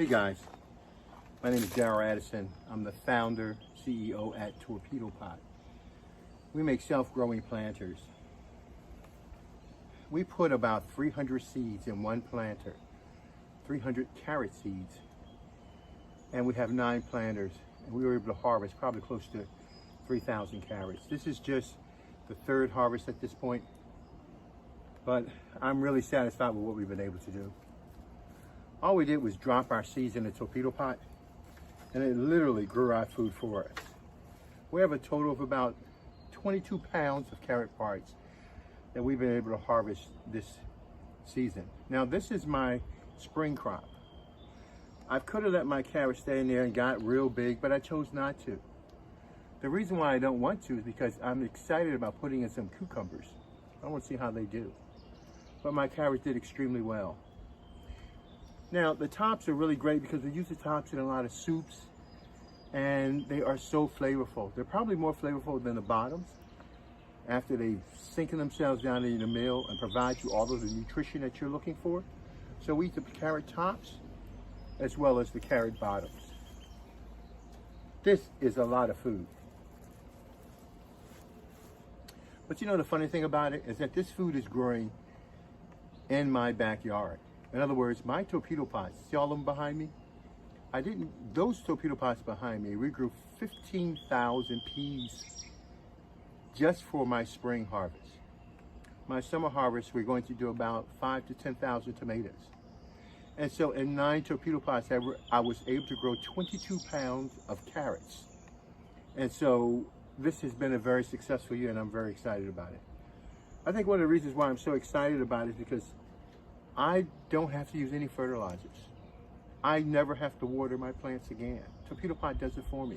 Hey guys, my name is Darryl Addison. I'm the founder, CEO at Torpedopot. We make self-growing planters. We put about 300 seeds in one planter, 300 carrot seeds, and we have 9 planters, and we were able to harvest probably close to 3,000 carrots. This is just the 3rd harvest at this point, but I'm really satisfied with what we've been able to do. All we did was drop our seeds in a Torpedopot, and it literally grew our food for us. We have a total of about 22 pounds of carrot parts that we've been able to harvest this season. Now, this is my spring crop. I could have let my carrots stay in there and got real big, but I chose not to. The reason why I don't want to is because I'm excited about putting in some cucumbers. I want to see how they do. But my carrots did extremely well. Now, the tops are really great because we use the tops in a lot of soups, and they are so flavorful. They're probably more flavorful than the bottoms after they've sinking themselves down in the meal and provide you all of the nutrition that you're looking for. So we eat the carrot tops as well as the carrot bottoms. This is a lot of food. But you know, the funny thing about it is that this food is growing in my backyard. In other words, my Torpedopots, see all of them behind me? Those Torpedopots behind me, we grew 15,000 peas just for my spring harvest. My summer harvest, we're going to do about 5,000 to 10,000 tomatoes. And so in 9 Torpedopots, I was able to grow 22 pounds of carrots. And so this has been a very successful year, and I'm very excited about it. I think one of the reasons why I'm so excited about it is because I don't have to use any fertilizers. I never have to water my plants again. Torpedopot does it for me.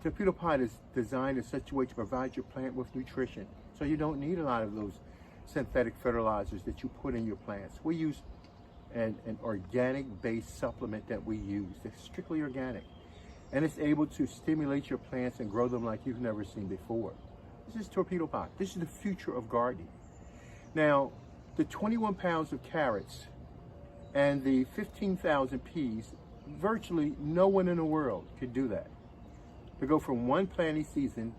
Torpedopot is designed in such a way to provide your plant with nutrition, so you don't need a lot of those synthetic fertilizers that you put in your plants. We use an organic-based supplement that we use. It's strictly organic, and it's able to stimulate your plants and grow them like you've never seen before. This is Torpedopot. This is the future of gardening. Now, the 21 pounds of carrots and the 15,000 peas, virtually no one in the world could do that. To go from one planting season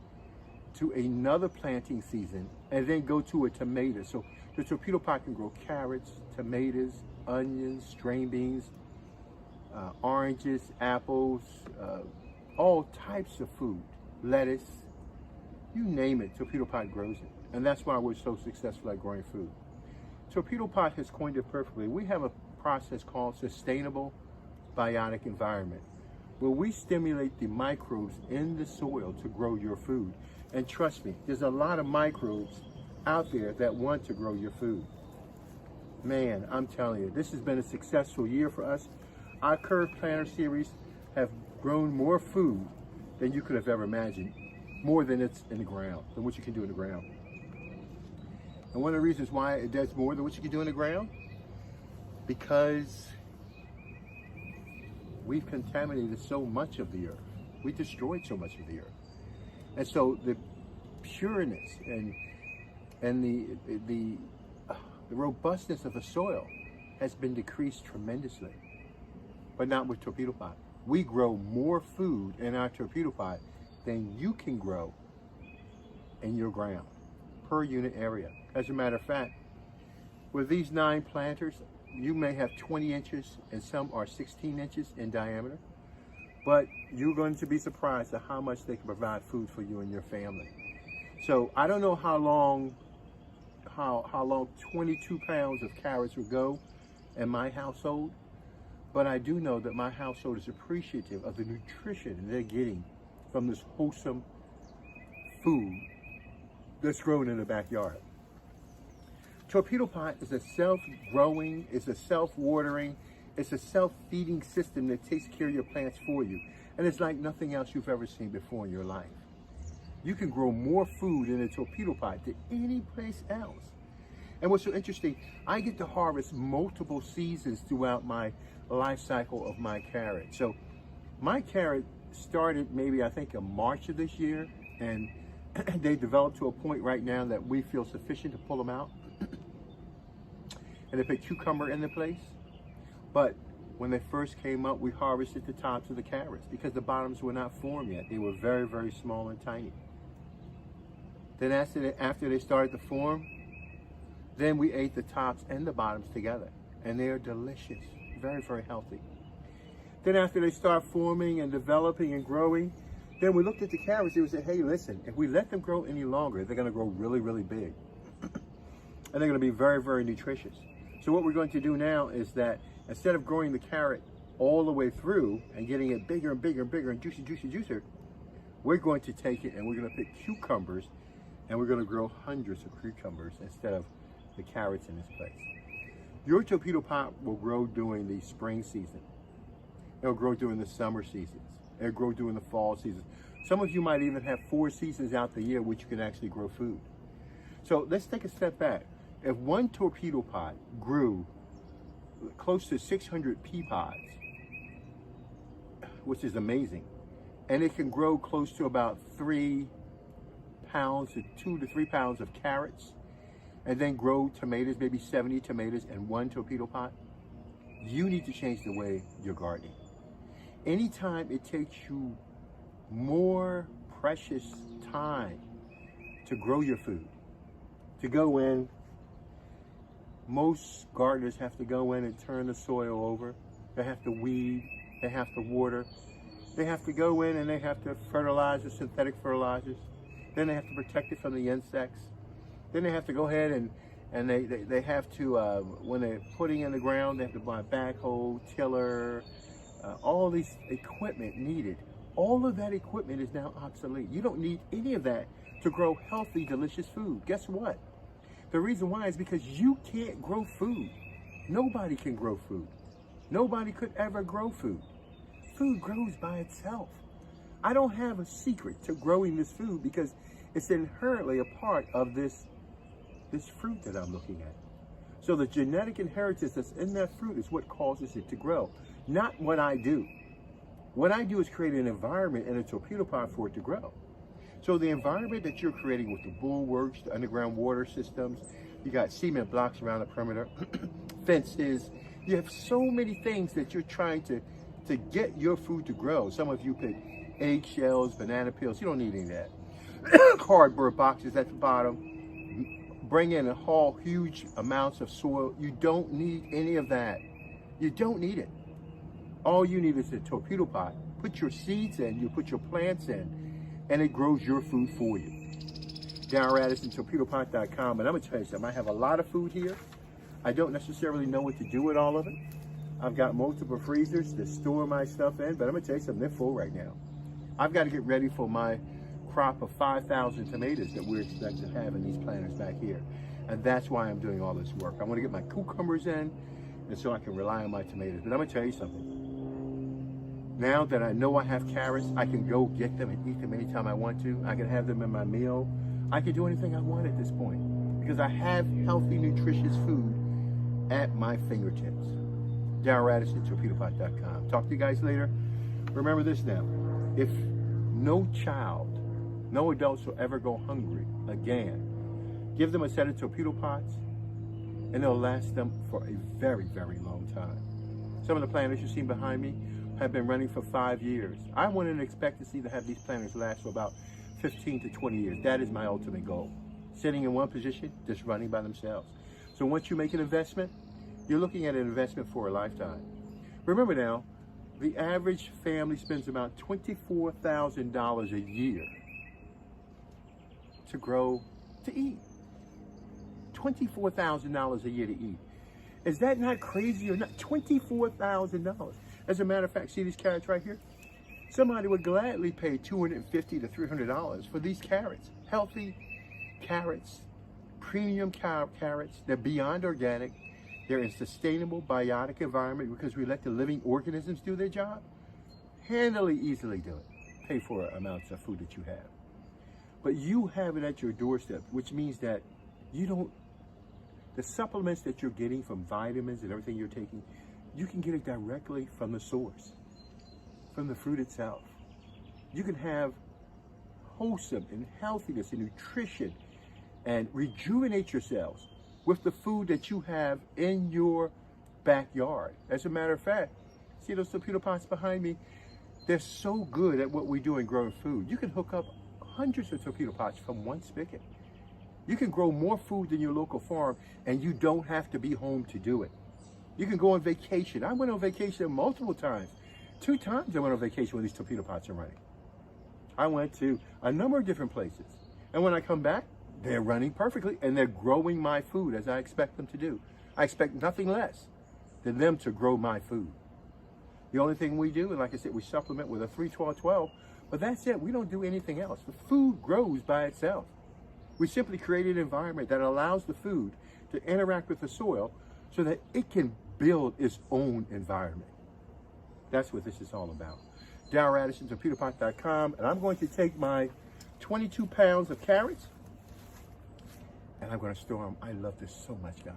to another planting season and then go to a tomato. So the Torpedopot can grow carrots, tomatoes, onions, string beans, oranges, apples, all types of food, lettuce, you name it, Torpedopot grows it. And that's why we're so successful at growing food. Torpedopot has coined it perfectly. We have a process called sustainable biotic environment, where we stimulate the microbes in the soil to grow your food. And trust me, there's a lot of microbes out there that want to grow your food. Man, I'm telling you, this has been a successful year for us. Our curved planter series have grown more food than you could have ever imagined, more than it's in the ground, than what you can do in the ground. And one of the reasons why it does more than what you can do in the ground, because we've contaminated so much of the earth. We destroyed so much of the earth. And so the pureness and the robustness of the soil has been decreased tremendously, but not with Torpedopot. We grow more food in our Torpedopot than you can grow in your ground per unit area. As a matter of fact, with these 9 planters, you may have 20 inches and some are 16 inches in diameter, but you're going to be surprised at how much they can provide food for you and your family. So I don't know how long 22 pounds of carrots will go in my household, but I do know that my household is appreciative of the nutrition they're getting from this wholesome food that's grown in the backyard. Torpedopot is a self-growing, it's a self-watering, it's a self-feeding system that takes care of your plants for you. And it's like nothing else you've ever seen before in your life. You can grow more food in a Torpedopot than any place else. And what's so interesting, I get to harvest multiple seasons throughout my life cycle of my carrot. So my carrot started maybe, I think, in March of this year, and they developed to a point right now that we feel sufficient to pull them out and to put cucumber in the place. But when they first came up, we harvested the tops of the carrots because the bottoms were not formed yet. They were very, very small and tiny. Then after they started to form, then we ate the tops and the bottoms together. And they are delicious, very, very healthy. Then after they start forming and developing and growing, then we looked at the carrots and we said, hey, listen, if we let them grow any longer, they're gonna grow really, really big. And they're gonna be very, very nutritious. So what we're going to do now is that instead of growing the carrot all the way through and getting it bigger and bigger and bigger and juicy, juicy, juicier, we're going to take it and we're gonna pick cucumbers and we're gonna grow hundreds of cucumbers instead of the carrots in this place. Your torpedo pot will grow during the spring season. It'll grow during the summer seasons. It'll grow during the fall seasons. Some of you might even have 4 seasons out the year which you can actually grow food. So let's take a step back. If one torpedo pot grew close to 600 pea pods, which is amazing, and it can grow close to about 3 pounds to 2 to 3 pounds of carrots, and then grow tomatoes, maybe 70 tomatoes in one torpedo pot, you need to change the way you're gardening. Anytime it takes you more precious time to grow your food, to go in, most gardeners have to go in and turn the soil over. They have to weed, they have to water. They have to go in and they have to fertilize with synthetic fertilizers. Then they have to protect it from the insects. Then they have to go ahead and they have to, when they're putting in the ground, they have to buy a backhoe, tiller, all these equipment needed. All of that equipment is now obsolete. You don't need any of that to grow healthy, delicious food. Guess what? The reason why is because you can't grow food. Nobody can grow food. Nobody could ever grow food. Food grows by itself. I don't have a secret to growing this food because it's inherently a part of this fruit that I'm looking at. So the genetic inheritance that's in that fruit is what causes it to grow, not what I do. What I do is create an environment in a torpedo pot for it to grow. So the environment that you're creating with the bulwarks, the underground water systems, you got cement blocks around the perimeter, fences, you have so many things that you're trying to get your food to grow. Some of you pick eggshells, banana peels, you don't need any of that. Cardboard boxes at the bottom, bring in and haul huge amounts of soil. You don't need any of that. You don't need it. All you need is a torpedo pot. Put your seeds in, you put your plants in, and it grows your food for you. Darren Radisson, torpedopot.com. And I'm gonna tell you something, I have a lot of food here. I don't necessarily know what to do with all of it. I've got multiple freezers to store my stuff in, but I'm gonna tell you something, they're full right now. I've got to get ready for my crop of 5,000 tomatoes that we're expected to have in these planters back here. And that's why I'm doing all this work. I want to get my cucumbers in, and so I can rely on my tomatoes. But I'm gonna tell you something. Now that I know I have carrots, I can go get them and eat them anytime I want to. I can have them in my meal. I can do anything I want at this point because I have healthy, nutritious food at my fingertips. Darren Radisson, Torpedopot.com. Talk to you guys later. Remember this now. If no child, no adults will ever go hungry again, give them a set of torpedo pots and they'll last them for a very, very long time. Some of the planters you've seen behind me have been running for 5 years. I want an expectancy to have these planters last for about 15 to 20 years. That is my ultimate goal. Sitting in one position, just running by themselves. So once you make an investment, you're looking at an investment for a lifetime. Remember now, the average family spends about $24,000 a year to eat. $24,000 a year to eat. Is that not crazy or not? $24,000. As a matter of fact, see these carrots right here? Somebody would gladly pay $250 to $300 for these carrots. Healthy carrots, premium carrots. They're beyond organic. They're in sustainable, biotic environment because we let the living organisms do their job. Handily, easily do it. Pay for amounts of food that you have. But you have it at your doorstep, which means that the supplements that you're getting from vitamins and everything you're taking, you can get it directly from the source, from the fruit itself. You can have wholesome and healthiness and nutrition and rejuvenate yourselves with the food that you have in your backyard. As a matter of fact, See those torpedo pots behind me? They're so good at what we do in growing food. You can hook up hundreds of torpedo pots from one spigot. You can grow more food than your local farm, and you don't have to be home to do it. You can go on vacation. I went on vacation multiple times. 2 times I went on vacation when these torpedo pots are running. I went to a number of different places. And when I come back, they're running perfectly, and they're growing my food as I expect them to do. I expect nothing less than them to grow my food. The only thing we do, and like I said, we supplement with a 3-12-12, but that's it. We don't do anything else. The food grows by itself. We simply create an environment that allows the food to interact with the soil so that it can build its own environment. That's what this is all about. Darryl Addison, torpedopot.com, and I'm going to take my 22 pounds of carrots and I'm going to store them. I love this so much, guys.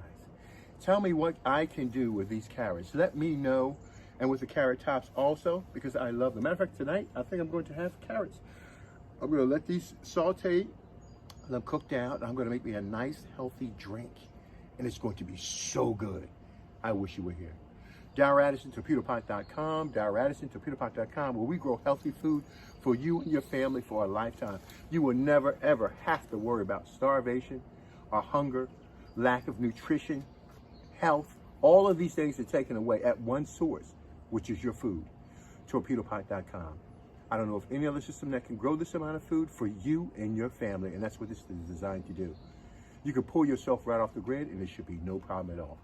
Tell me what I can do with these carrots. Let me know, and with the carrot tops also, because I love them. Matter of fact, tonight I think I'm going to have carrots. I'm going to let these saute. Them cooked out. I'm going to make me a nice, healthy drink, and it's going to be so good. I wish you were here. Darryl Addison, Torpedopot.com. Darryl Addison, Torpedopot.com, where we grow healthy food for you and your family for a lifetime. You will never, ever have to worry about starvation or hunger, lack of nutrition, health. All of these things are taken away at one source, which is your food. Torpedopot.com. I don't know of any other system that can grow this amount of food for you and your family, and that's what this is designed to do. You can pull yourself right off the grid, and it should be no problem at all.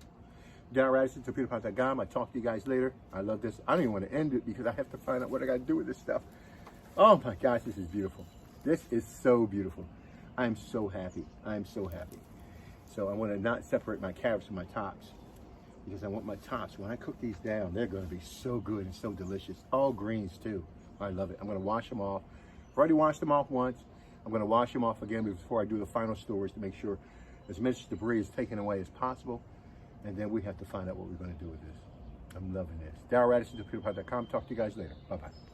Darryl Addison, Torpedopot.com. I'll talk to you guys later. I love this. I don't even want to end it because I have to find out what I got to do with this stuff. Oh my gosh, this is beautiful. This is so beautiful. I'm so happy. I'm so happy. So I want to not separate my carrots from my tops because I want my tops, when I cook these down, they're going to be so good and so delicious. All greens too. I love it. I'm going to wash them off. I've already washed them off once. I'm going to wash them off again before I do the final storage to make sure as much debris is taken away as possible. And then we have to find out what we're going to do with this. I'm loving this. Darryl Addison, Torpedopot.com. Talk to you guys later. Bye-bye.